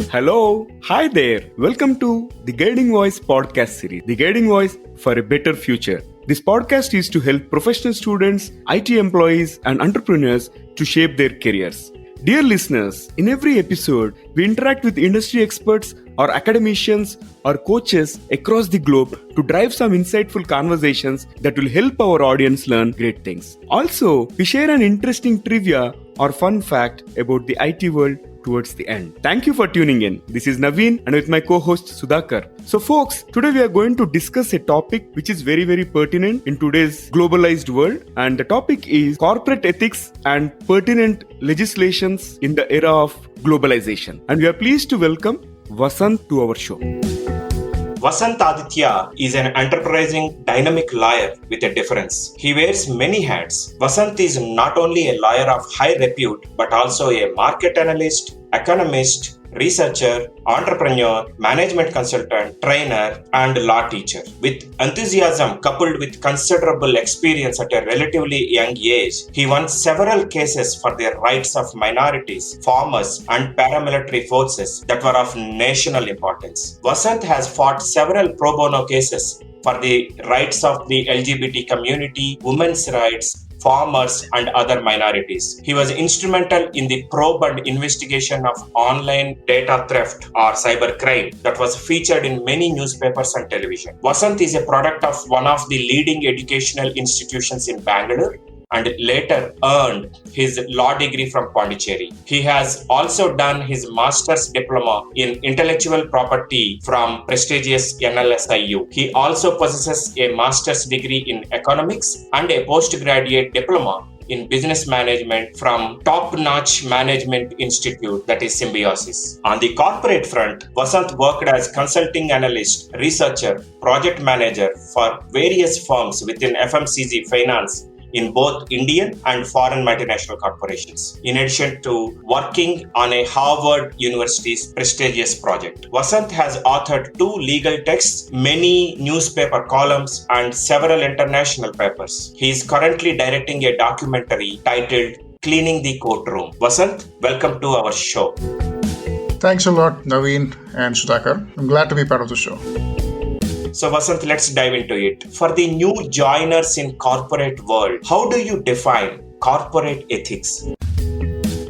Hello, hi there. Welcome to the Guiding Voice podcast series, The Guiding Voice for a Better Future. This podcast is to help professional students, IT employees, and entrepreneurs to shape their careers. Dear listeners, in every episode, we interact with industry experts or academicians or coaches across the globe to drive some insightful conversations that will help our audience learn great things. Also, we share an interesting trivia or fun fact about the IT world towards the end. Thank you for tuning in. This is Naveen and with my co-host Sudhakar. So folks, today we are going to discuss a topic which is very pertinent in today's globalized world, and the topic is corporate ethics and pertinent legislations in the era of globalization. And we are pleased to welcome Vasant to our show. Vasant Aditya is an enterprising, dynamic lawyer with a difference. He wears many hats. Vasant is not only a lawyer of high repute, but also a market analyst, economist, researcher, entrepreneur, management consultant, trainer, and law teacher. With enthusiasm coupled with considerable experience at a relatively young age, he won several cases for the rights of minorities, farmers, and paramilitary forces that were of national importance. Vasant has fought several pro bono cases for the rights of the LGBT community, women's rights, farmers, and other minorities. He was instrumental in the probe and investigation of online data theft or cybercrime that was featured in many newspapers and television. Vasant is a product of one of the leading educational institutions in Bangalore and later earned his law degree from Pondicherry. He has also done his master's diploma in intellectual property from prestigious NLSIU. He also possesses a master's degree in economics and a postgraduate diploma in business management from Top Notch Management Institute, that is Symbiosis. On the corporate front, Vasant worked as consulting analyst, researcher, project manager for various firms within FMCG finance in both Indian and foreign multinational corporations, in addition to working on a Harvard University's prestigious project. Vasant has authored 2 legal texts, many newspaper columns, and several international papers. He is currently directing a documentary titled Cleaning the Courtroom. Vasant, welcome to our show. Thanks a lot, Naveen and Sudhakar. I'm glad to be part of the show. So Vasant, let's dive into it. For the new joiners in corporate world, how do you define corporate ethics?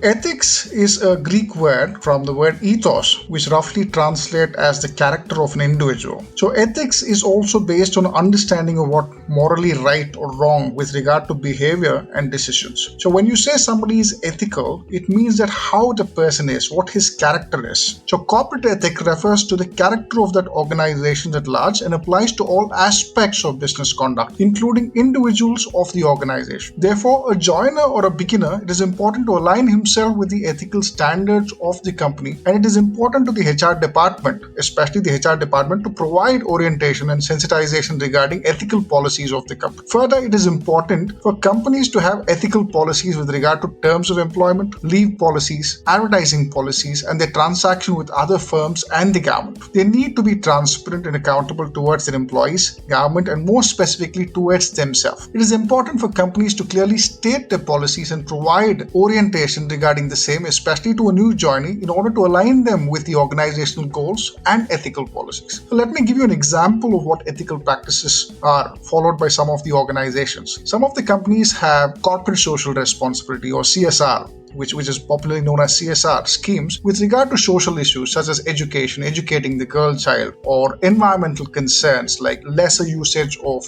Ethics is a Greek word from the word ethos, which roughly translates as the character of an individual. So ethics is also based on understanding of what morally right or wrong with regard to behavior and decisions. So when you say somebody is ethical, it means that how the person is, what his character is. So corporate ethic refers to the character of that organization at large and applies to all aspects of business conduct, including individuals of the organization. Therefore, a joiner or a beginner, it is important to align himself with the ethical standards of the company, and it is important to the HR department, especially the HR department, to provide orientation and sensitization regarding ethical policies of the company. Further, it is important for companies to have ethical policies with regard to terms of employment, leave policies, advertising policies, and their transaction with other firms and the government. They need to be transparent and accountable towards their employees, government, and more specifically towards themselves. It is important for companies to clearly state their policies and provide orientation regarding the same, especially to a new joinee, in order to align them with the organizational goals and ethical policies. So let me give you an example of what ethical practices are followed by some of the organizations. Some of the companies have corporate social responsibility or CSR, which is popularly known as CSR schemes with regard to social issues such as education, educating the girl child, or environmental concerns like lesser usage of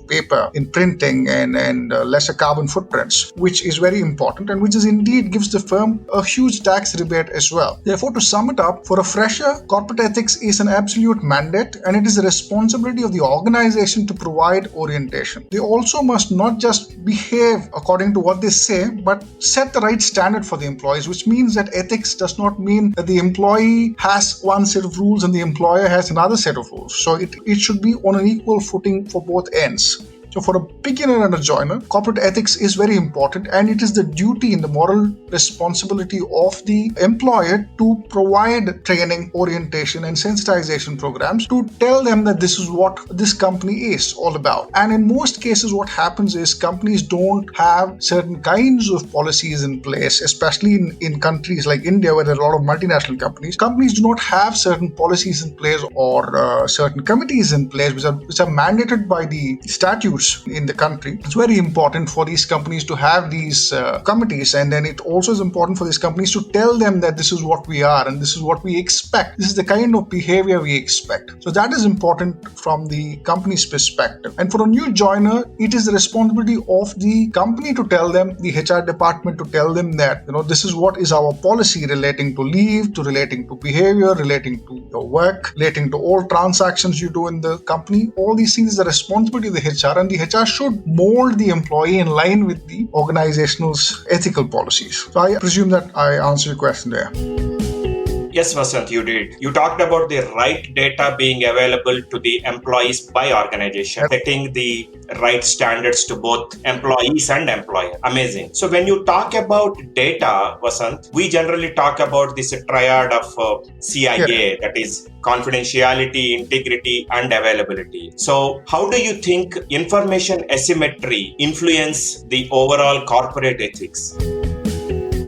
paper in printing and lesser carbon footprints, which is very important and which is indeed gives the firm a huge tax rebate as well. Therefore, to sum it up, for a fresher, corporate ethics is an absolute mandate and it is a responsibility of the organization to provide orientation. They also must not just behave according to what they say, but set the right standard for the employees, which means that ethics does not mean that the employee has one set of rules and the employer has another set of rules. So it should be on an equal footing for both ends. So for a beginner and a joiner, corporate ethics is very important, and it is the duty and the moral responsibility of the employer to provide training, orientation, and sensitization programs to tell them that this is what this company is all about. And in most cases, what happens is companies don't have certain kinds of policies in place, especially in countries like India, where there are a lot of multinational companies. Companies do not have certain policies in place or certain committees in place which are mandated by the statutes in the country. It's very important for these companies to have these committees, and then it also is important for these companies to tell them that this is what we are and this is what we expect. This is the kind of behavior we expect. So that is important from the company's perspective. And for a new joiner, it is the responsibility of the company to tell them, the HR department to tell them that, this is what is our policy relating to leave, to relating to behavior, relating to your work, relating to all transactions you do in the company. All these things is the responsibility of the HR, and the HR should mold the employee in line with the organizational's ethical policies. So I presume that I answered your question there. Yes, Vasant, you did. You talked about the right data being available to the employees by organization, setting the right standards to both employees and employer. Amazing. So when you talk about data, Vasant, we generally talk about this triad of CIA, that is confidentiality, integrity, and availability. So how do you think information asymmetry influence the overall corporate ethics?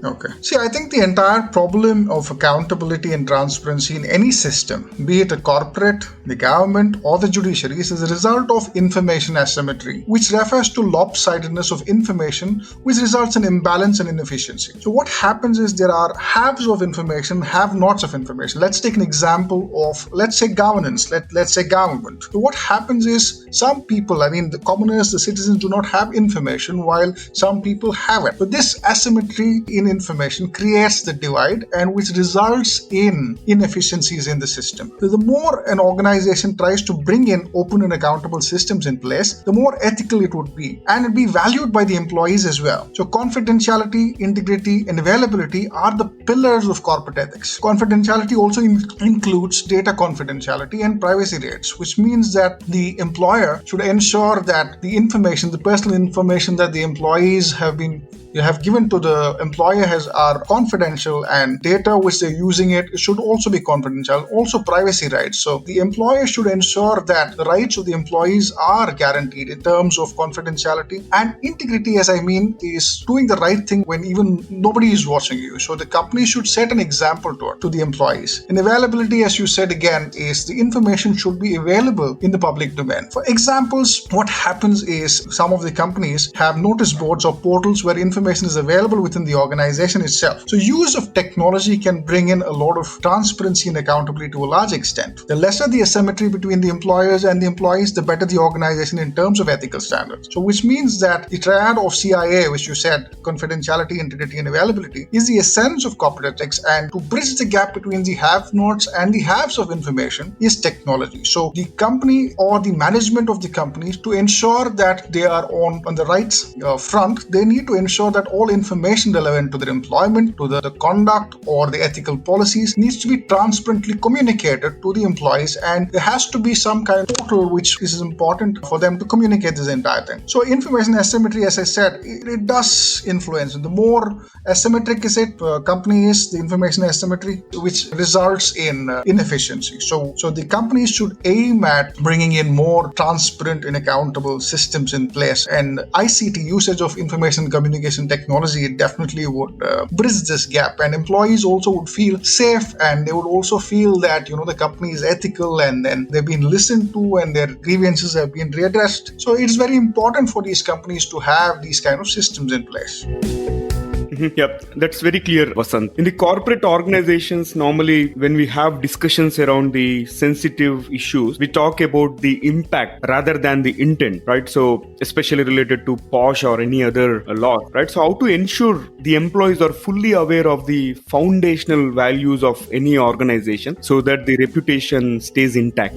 Okay. See, I think the entire problem of accountability and transparency in any system, be it a corporate, the government, or the judiciary, is a result of information asymmetry, which refers to lopsidedness of information, which results in imbalance and inefficiency. So what happens is there are haves of information, have-nots of information. Let's take an example of, let's say, governance, let's say government. So what happens is some people, the commoners, the citizens do not have information while some people have it. But this asymmetry in information creates the divide, and which results in inefficiencies in the system. So the more an organization tries to bring in open and accountable systems in place, the more ethical it would be, and it'd be valued by the employees as well. So confidentiality, integrity, and availability are the pillars of corporate ethics. Confidentiality also includes data confidentiality and privacy rates, which means that the employer should ensure that the information, the personal information that the employees have given to the employer are confidential, and data which they're using it should also be confidential. Also privacy rights. So the employer should ensure that the rights of the employees are guaranteed in terms of confidentiality. And integrity, as is doing the right thing when even nobody is watching you. So the company should set an example to the employees. And availability, as you said again, is the information should be available in the public domain. For examples, what happens is some of the companies have notice boards or portals where information is available within the organization itself. So use of technology can bring in a lot of transparency and accountability to a large extent. The lesser the asymmetry between the employers and the employees, the better the organization in terms of ethical standards. So which means that the triad of CIA, which you said, confidentiality, integrity, and availability, is the essence of corporate ethics, and to bridge the gap between the have-nots and the haves of information is technology. So the company or the management of the company, to ensure that they are on the right front, they need to ensure that all information relevant to their employment, to the conduct or the ethical policies needs to be transparently communicated to the employees, and there has to be some kind of portal which is important for them to communicate this entire thing. So information asymmetry, as I said, it does influence. The more asymmetric is it, company is, the information asymmetry, which results in inefficiency. So the companies should aim at bringing in more transparent and accountable systems in place, and ICT, usage of information communication technology, it definitely would bridge this gap, and employees also would feel safe, and they would also feel that the company is ethical, and then they've been listened to and their grievances have been readdressed. So it's very important for these companies to have these kind of systems in place. Yep, that's very clear, Vasant. In the corporate organizations, normally when we have discussions around the sensitive issues, we talk about the impact rather than the intent, right? So especially related to POSH or any other law, right? So how to ensure the employees are fully aware of the foundational values of any organization so that the reputation stays intact?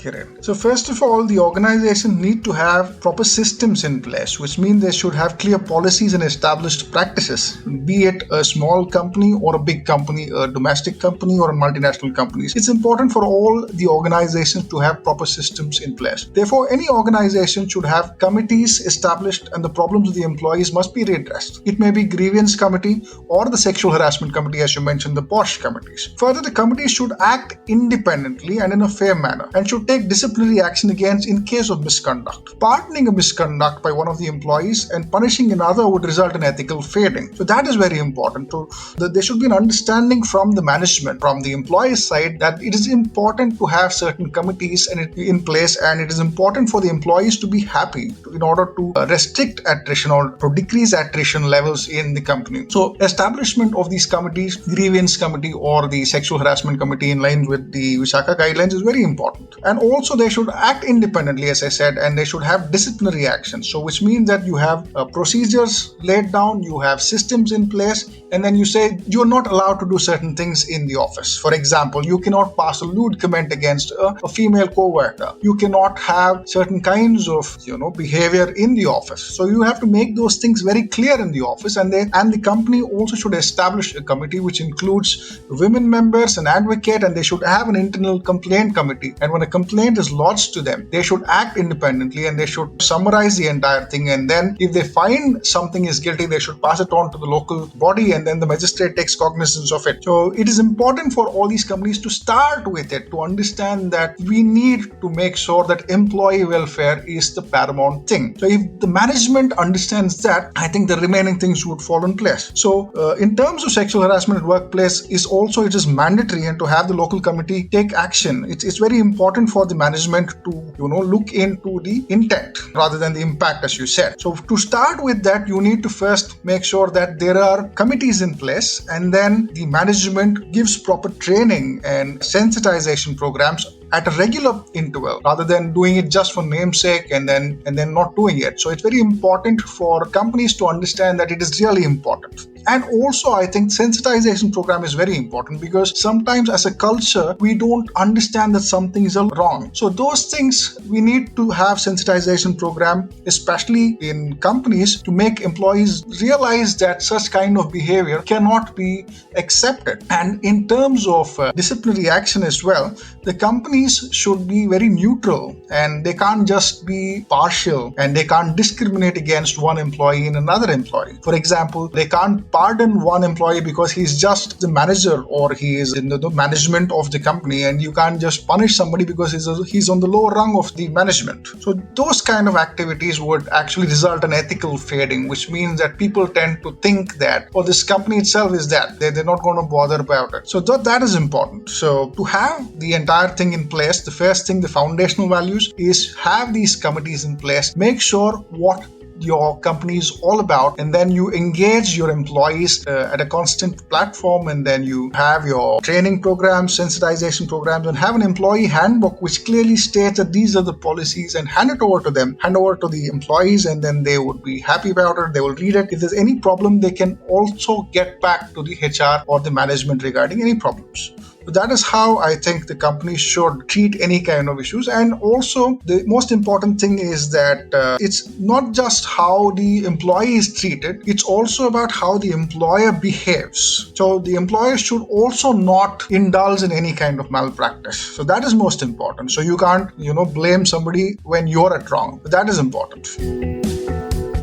Kiran. So first of all, the organization need to have proper systems in place, which means they should have clear policies and established practices, be it a small company or a big company, a domestic company or a multinational company. It's important for all the organizations to have proper systems in place. Therefore, any organization should have committees established and the problems of the employees must be redressed. It may be grievance committee or the sexual harassment committee, as you mentioned, the POSH committees. Further, the committee should act independently and in a fair manner and should take disciplinary action against in case of misconduct. Pardoning a misconduct by one of the employees and punishing another would result in ethical failing. So that is very important. So there should be an understanding from the management, from the employee's side, that it is important to have certain committees in place, and it is important for the employees to be happy in order to restrict attrition or to decrease attrition levels in the company. So establishment of these committees, grievance committee or the sexual harassment committee in line with the Visakha guidelines is very important. And also they should act independently, as I said, and they should have disciplinary actions. So which means that you have procedures laid down, you have systems in place, and then you say you're not allowed to do certain things in the office. For example, you cannot pass a lewd comment against a female co-worker. You cannot have certain kinds of behavior in the office. So you have to make those things very clear in the office, and the company also should establish a committee which includes women members, an advocate, and they should have an internal complaint committee. And when a complaint is lodged to them, they should act independently and they should summarize the entire thing. And then if they find something is guilty, they should pass it on to the local body, and then the magistrate takes cognizance of it. So it is important for all these companies to start with it, to understand that we need to make sure that employee welfare is the paramount thing. So if the management understands that, I think the remaining things would fall in place. So in terms of sexual harassment at workplace, it is mandatory, and to have the local committee take action. It's very important for the management to look into the intent rather than the impact, as you said. So to start with that, you need to first make sure that there are committees in place, and then the management gives proper training and sensitization programs at a regular interval rather than doing it just for namesake and then not doing it. So it's very important for companies to understand that it is really important. And also, I think sensitization program is very important, because sometimes as a culture, we don't understand that something is wrong. So those things, we need to have sensitization program, especially in companies, to make employees realize that such kind of behavior cannot be accepted. And in terms of disciplinary action as well, the companies should be very neutral, and they can't just be partial, and they can't discriminate against one employee and another employee. For example, they can't pardon one employee because he's just the manager or he is in the management of the company, and you can't just punish somebody because he's on the lower rung of the management. So those kind of activities would actually result in ethical fading, which means that people tend to think that, this company itself is that. They're not going to bother about it. So that is important. So to have the entire thing in place, the first thing, the foundational values, is have these committees in place. Make sure what your company is all about, and then you engage your employees at a constant platform, and then you have your training programs, sensitization programs, and have an employee handbook which clearly states that these are the policies, and hand it over to them, hand over to the employees, and then they would be happy about it. They will read it. If there's any problem, they can also get back to the HR or the management regarding any problems. So that is how I think the company should treat any kind of issues. And also, the most important thing is that it's not just how the employee is treated, it's also about how the employer behaves. So the employer should also not indulge in any kind of malpractice. So that is most important. So you can't, blame somebody when you're at wrong. That is important.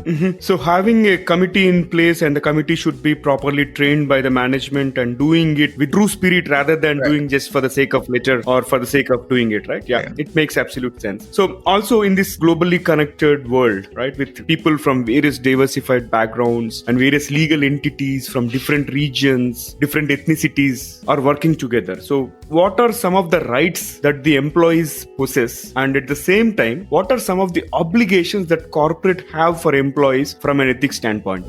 Mm-hmm. So having a committee in place, and the committee should be properly trained by the management and doing it with true spirit rather than doing just for the sake of letter or for the sake of doing it, right? Yeah, it makes absolute sense. So also in this globally connected world, right, with people from various diversified backgrounds and various legal entities from different regions, different ethnicities are working together. So what are some of the rights that the employees possess? And at the same time, what are some of the obligations that corporate have for employees from an ethics standpoint?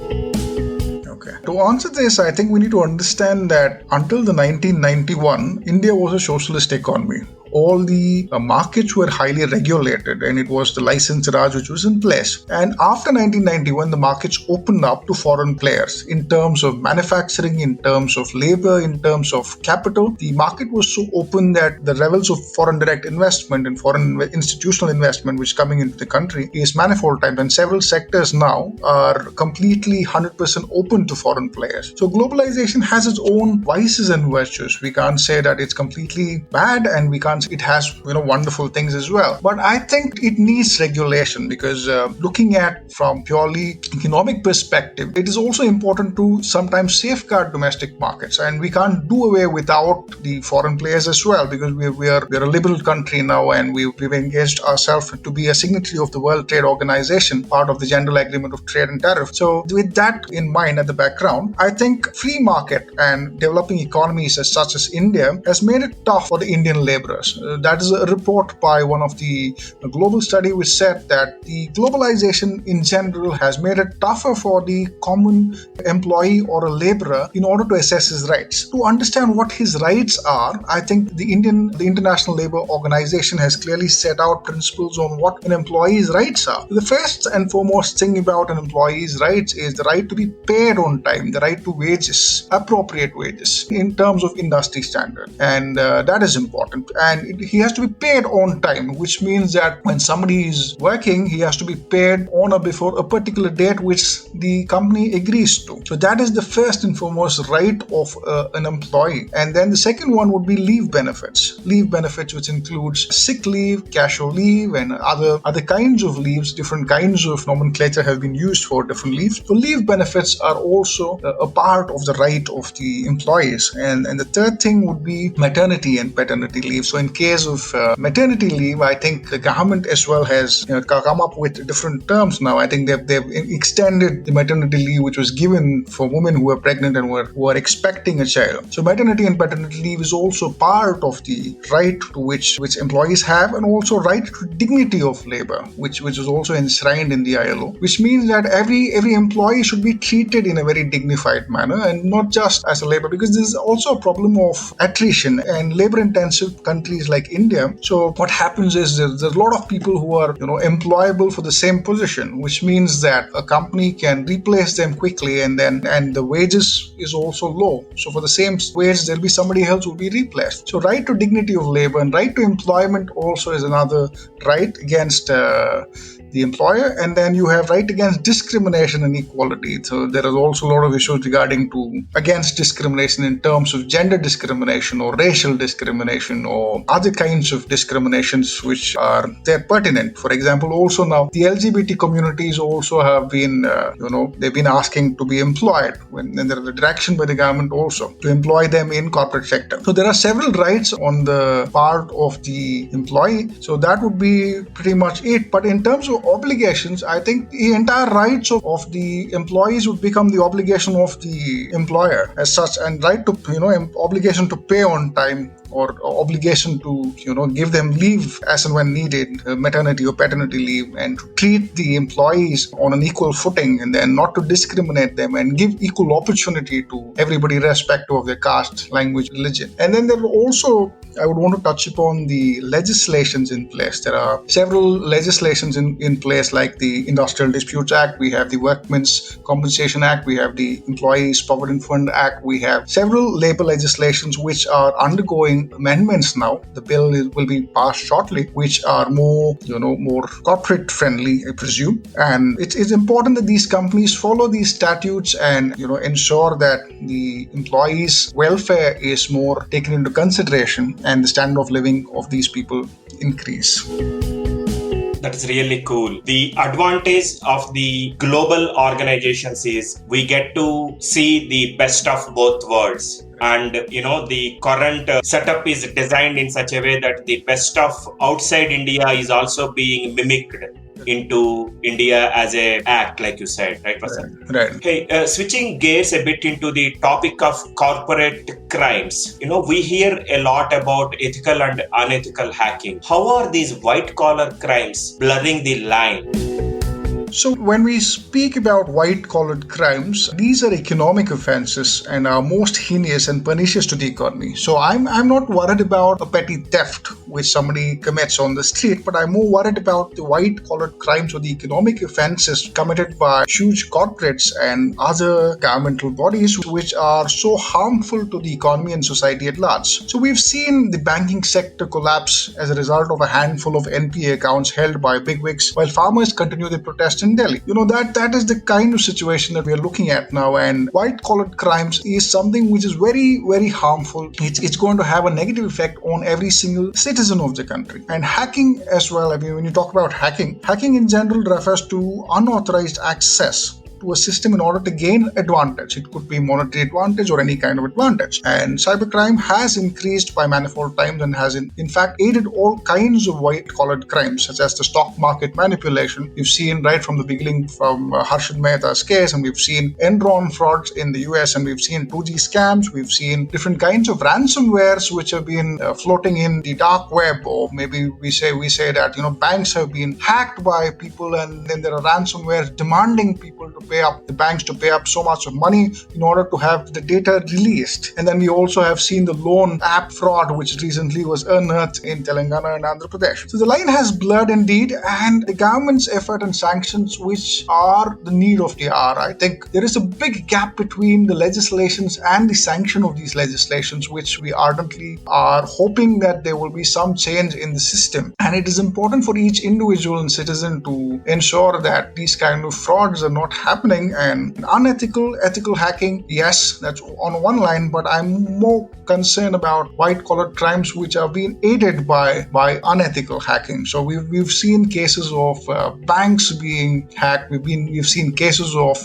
Okay. To answer this, I think we need to understand that until the 1991, India was a socialist economy. all the markets were highly regulated, and it was the license Raj which was in place. And after 1991, the markets opened up to foreign players in terms of manufacturing, in terms of labor, in terms of capital. The market was so open that the levels of foreign direct investment and foreign institutional investment which coming into the country is manifold times, and several sectors now are completely 100% open to foreign players. So globalization has its own vices and virtues. We can't say that it's completely bad, and we can't say it has wonderful things as well. But I think it needs regulation, because looking at from purely economic perspective, it is also important to sometimes safeguard domestic markets, and we can't do away without the foreign players as well, because we are a liberal country now, and we've engaged ourselves to be a signatory of the World Trade Organization, part of the General Agreement of Trade and Tariff. So with that in mind at the background, I think free market and developing economies as such as India has made it tough for the Indian laborers. That is a report by one of the global study which said that the globalization in general has made it tougher for the common employee or a laborer in order to assess his rights. To understand what his rights are, I think the International Labour Organization has clearly set out principles on what an employee's rights are. The first and foremost thing about an employee's rights is the right to be paid on time, the right to wages, appropriate wages in terms of industry standard, and that is important. And he has to be paid on time, which means that when somebody is working, he has to be paid on or before a particular date which the company agrees to. So that is the first and foremost right of an employee. And then the second one would be leave benefits. Leave benefits, which includes sick leave, casual leave, and other kinds of leaves. Different kinds of nomenclature have been used for different leaves. So leave benefits are also a part of the right of the employees. And the third thing would be maternity and paternity leave. So in case of maternity leave, I think the government as well has come up with different terms now. I think they've extended the maternity leave which was given for women who are pregnant and who are expecting a child. So maternity and paternity leave is also part of the right to which employees have, and also right to dignity of labor, which is also enshrined in the ILO, which means that every employee should be treated in a very dignified manner and not just as a labor, because this is also a problem of attrition and labor intensive countries like India. So what happens is there's a lot of people who are employable for the same position, which means that a company can replace them quickly, and the wages is also low. So for the same wage, there'll be somebody else who will be replaced. So right to dignity of labor and right to employment also is another right against the employer. And then you have right against discrimination and equality. So there is also a lot of issues regarding against discrimination in terms of gender discrimination or racial discrimination or other kinds of discriminations which are there pertinent. For example, also now the LGBT communities also have been, they've been asking to be employed, and there is a direction by the government also to employ them in corporate sector. So there are several rights on the part of the employee. So that would be pretty much it. But in terms of obligations, I think the entire rights of the employees would become the obligation of the employer as such, and right to obligation to pay on time, or obligation to give them leave as and when needed, maternity or paternity leave, and to treat the employees on an equal footing, and then not to discriminate them, and give equal opportunity to everybody irrespective of their caste, language, religion. And then there are also, I would want to touch upon the legislations in place. There are several legislations in place, like the Industrial Disputes Act, we have the Workmen's Compensation Act, we have the Employees Provident Fund Act, we have several labor legislations which are undergoing amendments now. The bill will be passed shortly, which are more corporate friendly, I presume. And it's important that these companies follow these statutes and ensure that the employees' welfare is more taken into consideration and the standard of living of these people increase. That is really cool. The advantage of the global organizations is we get to see the best of both worlds. And the current setup is designed in such a way that the best of outside India is also being mimicked into India as a act, like you said, right, Vasant? Right. Hey, switching gears a bit into the topic of corporate crimes. We hear a lot about ethical and unethical hacking. How are these white collar crimes blurring the line? So when we speak about white-collar crimes, these are economic offenses and are most heinous and pernicious to the economy. So I'm not worried about a petty theft which somebody commits on the street, but I'm more worried about the white-collar crimes or the economic offenses committed by huge corporates and other governmental bodies which are so harmful to the economy and society at large. So we've seen the banking sector collapse as a result of a handful of NPA accounts held by bigwigs while farmers continue their protest in Delhi. That is the kind of situation that we are looking at now, and white-collar crimes is something which is very, very harmful. It's going to have a negative effect on every single citizen of the country. And hacking as well, I mean, when you talk about hacking in general refers to unauthorized access to a system in order to gain advantage. It could be monetary advantage or any kind of advantage. And cybercrime has increased by manifold times and has in fact aided all kinds of white-collar crimes, such as the stock market manipulation. We've seen right from the beginning from Harshad Mehta's case, and we've seen Enron frauds in the US, and we've seen 2G scams. We've seen different kinds of ransomwares which have been floating in the dark web, or maybe we say that banks have been hacked by people, and then there are ransomwares demanding people to the banks to pay up so much of money in order to have the data released. And then we also have seen the loan app fraud, which recently was unearthed in Telangana and Andhra Pradesh. So the line has blurred indeed, and the government's effort and sanctions, which are the need of the hour. I think there is a big gap between the legislations and the sanction of these legislations, which we ardently are hoping that there will be some change in the system. And it is important for each individual and citizen to ensure that these kind of frauds are not happening. And ethical hacking, yes, that's on one line, but I'm more concerned about white-collar crimes which are being aided by unethical hacking. So we've seen cases of banks being hacked. We've seen cases of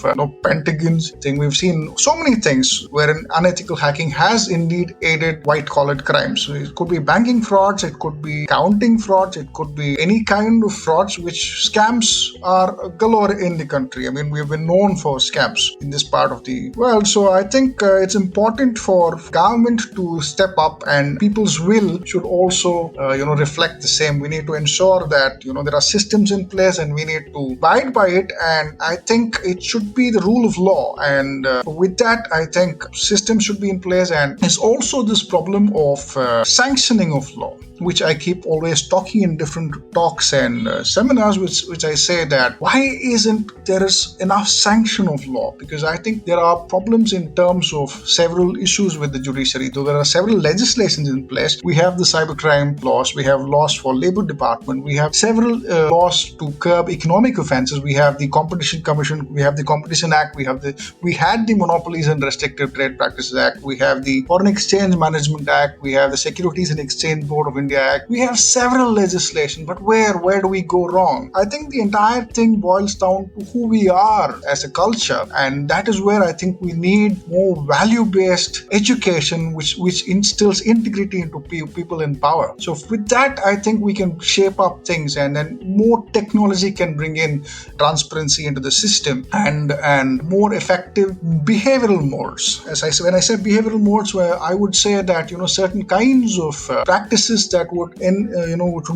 Pentagons thing. We've seen so many things wherein unethical hacking has indeed aided white-collar crimes. So it could be banking frauds, it could be accounting frauds, it could be any kind of frauds, which scams are galore in the country. I mean, we've been known for scams in this part of the world. So I think it's important for government to step up, and people's will should also reflect the same. We need to ensure that there are systems in place, and we need to abide by it. And I think it should be the rule of law. And with that, I think systems should be in place. And there's also this problem of sanctioning of law, which I keep always talking in different talks and seminars, which I say that why isn't there is enough sanction of law? Because I think there are problems in terms of several issues with the judiciary. Though there are several legislations in place, we have the cybercrime laws, we have laws for labor department, we have several laws to curb economic offenses, we have the Competition Commission, we have the Competition Act, we had the Monopolies and Restrictive Trade Practices Act, we have the Foreign Exchange Management Act, we have the Securities and Exchange Board of India Act. We have several legislation, but where do we go wrong? I think the entire thing boils down to who we are as a culture, and that is where I think we need more value-based education which instills integrity into people in power. So with that, I think we can shape up things, and then more technology can bring in transparency into the system and more effective behavioral modes. When I say behavioral modes, where I would say that certain kinds of practices that would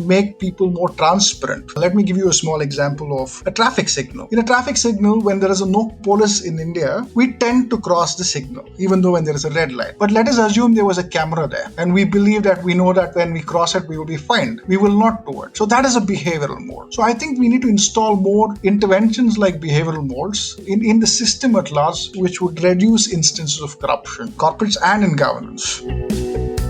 make people more transparent. Let me give you a small example of a traffic signal. In a traffic signal, when there is a no police in India, we tend to cross the signal, even though when there is a red light. But let us assume there was a camera there, and we believe that we know that when we cross it, we will be fined. We will not do it. So that is a behavioral mode. So I think we need to install more interventions like behavioral modes in the system at large, which would reduce instances of corruption, corporates and in governance.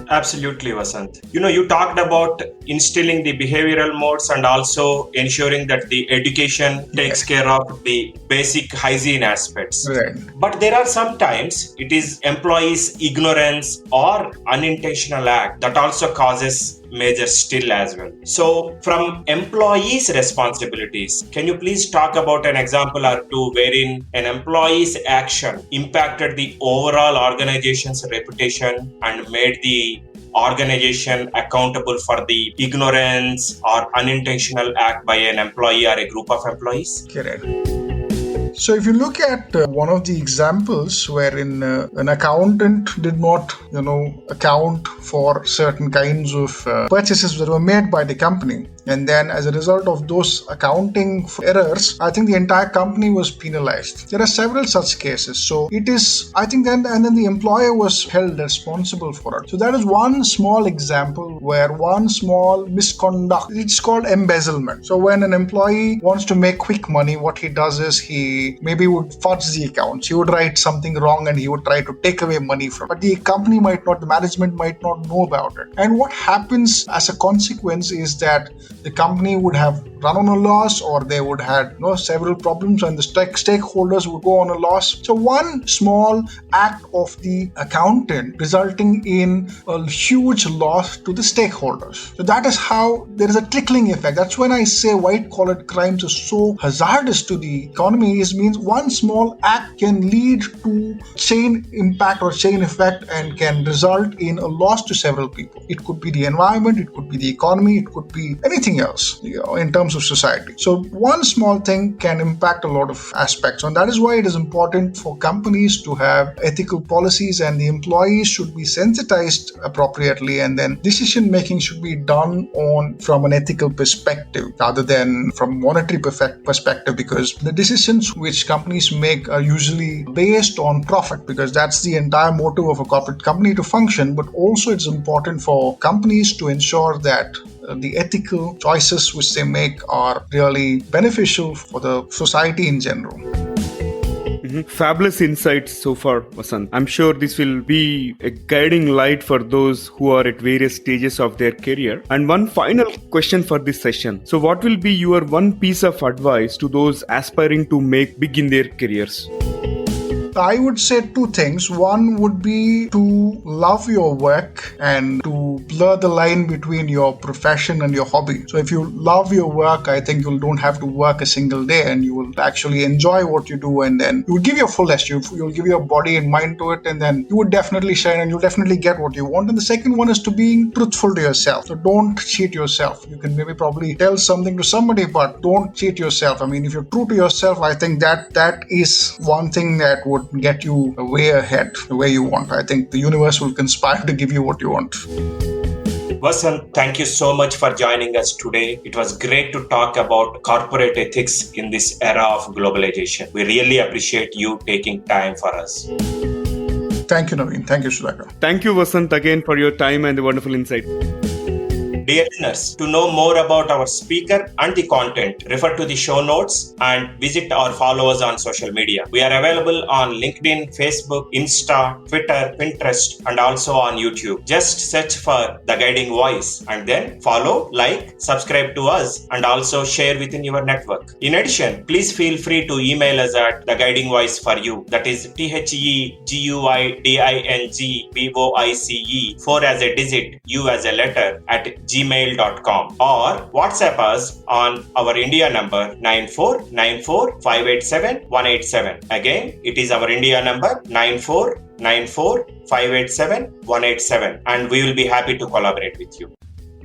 Absolutely, Vasant. You talked about instilling the behavioral modes and also ensuring that the education takes care of the basic hygiene aspects. Right. But there are sometimes it is employees' ignorance or unintentional act that also causes major still as well. So from employees' responsibilities, can you please talk about an example or two wherein an employee's action impacted the overall organization's reputation and made the organization accountable for the ignorance or unintentional act by an employee or a group of employees? Correct. So if you look at one of the examples wherein an accountant did not, account for certain kinds of purchases that were made by the company, And then as a result of those accounting errors, I think the entire company was penalized. There are several such cases. So it is, I think then, and then the employer was held responsible for it. So that is one small example where one small misconduct, it's called embezzlement. So when an employee wants to make quick money, what he does is he maybe would fudge the accounts. He would write something wrong and he would try to take away money from it. But the company might not, the management might not know about it. And what happens as a consequence is that the company would have run on a loss, or they would have several problems, and the stakeholders would go on a loss. So one small act of the accountant resulting in a huge loss to the stakeholders. So that is how there is a trickling effect. That's when I say white-collar crimes are so hazardous to the economy. It means one small act can lead to chain impact or chain effect and can result in a loss to several people. It could be the environment, it could be the economy, it could be anything else, in terms of society. So one small thing can impact a lot of aspects, and that is why it is important for companies to have ethical policies, and the employees should be sensitized appropriately, and then decision making should be done from an ethical perspective rather than from monetary perspective, because the decisions which companies make are usually based on profit, because that's the entire motive of a corporate company to function. But also it's important for companies to ensure that the ethical choices which they make are really beneficial for the society in general. Fabulous insights so far, Vasant. I'm sure this will be a guiding light for those who are at various stages of their career. And one final question for this session. So what will be your one piece of advice to those aspiring to make big in their careers? I would say two things. One would be to love your work and to blur the line between your profession and your hobby. So if you love your work, I think you don't have to work a single day, and you will actually enjoy what you do, and then you will give your fullest. You'll give your body and mind to it, and then you would definitely shine and you'll definitely get what you want. And the second one is to being truthful to yourself. So don't cheat yourself. You can maybe probably tell something to somebody, but don't cheat yourself. I mean, if you're true to yourself, I think that is one thing that would get you way ahead, the way you want. I think the universe will conspire to give you what you want. Vasant, thank you so much for joining us today. It was great to talk about corporate ethics in this era of globalization. We really appreciate you taking time for us. Thank you, Naveen. Thank you, Sudhakar. Thank you, Vasant, again for your time and the wonderful insight. Dear listeners, to know more about our speaker and the content, refer to the show notes and visit or follow us on social media. We are available on LinkedIn, Facebook, Insta, Twitter, Pinterest, and also on YouTube. Just search for The Guiding Voice and then follow, like, subscribe to us, and also share within your network. In addition, please feel free to email us at The Guiding Voice for You. That is TheGuidingVoice 4 as a digit, U as a letter at gmail.com, or WhatsApp us on our India number 9494587187. Again, it is our India number 9494587187, and we will be happy to collaborate with you.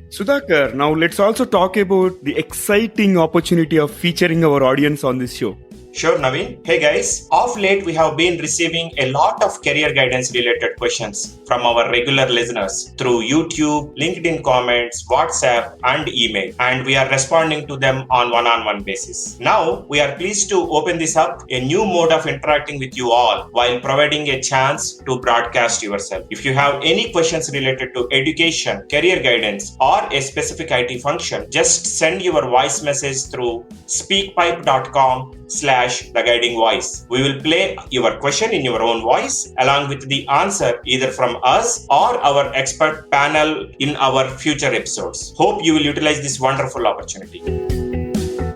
Sudhakar, now let's also talk about the exciting opportunity of featuring our audience on this show. Sure, Naveen. Hey guys, of late we have been receiving a lot of career guidance related questions from our regular listeners through YouTube, LinkedIn comments, WhatsApp, and email, and we are responding to them on one-on-one basis. Now, we are pleased to open this up, a new mode of interacting with you all while providing a chance to broadcast yourself. If you have any questions related to education, career guidance, or a specific IT function, just send your voice message through speakpipe.com/The Guiding Voice. We will play your question in your own voice along with the answer either from us or our expert panel in our future episodes. Hope you will utilize this wonderful opportunity.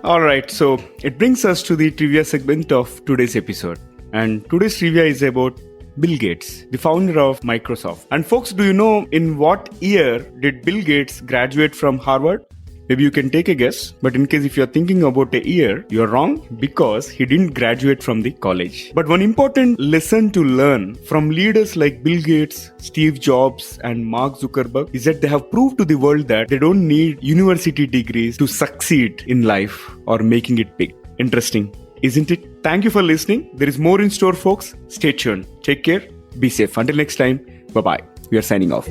Alright, so it brings us to the trivia segment of today's episode. And today's trivia is about Bill Gates, the founder of Microsoft. And folks, do you know in what year did Bill Gates graduate from Harvard? Maybe you can take a guess, but in case if you're thinking about a year, you're wrong because he didn't graduate from the college. But one important lesson to learn from leaders like Bill Gates, Steve Jobs, and Mark Zuckerberg is that they have proved to the world that they don't need university degrees to succeed in life or making it big. Interesting, isn't it? Thank you for listening. There is more in store, folks. Stay tuned. Take care. Be safe. Until next time. Bye-bye. We are signing off.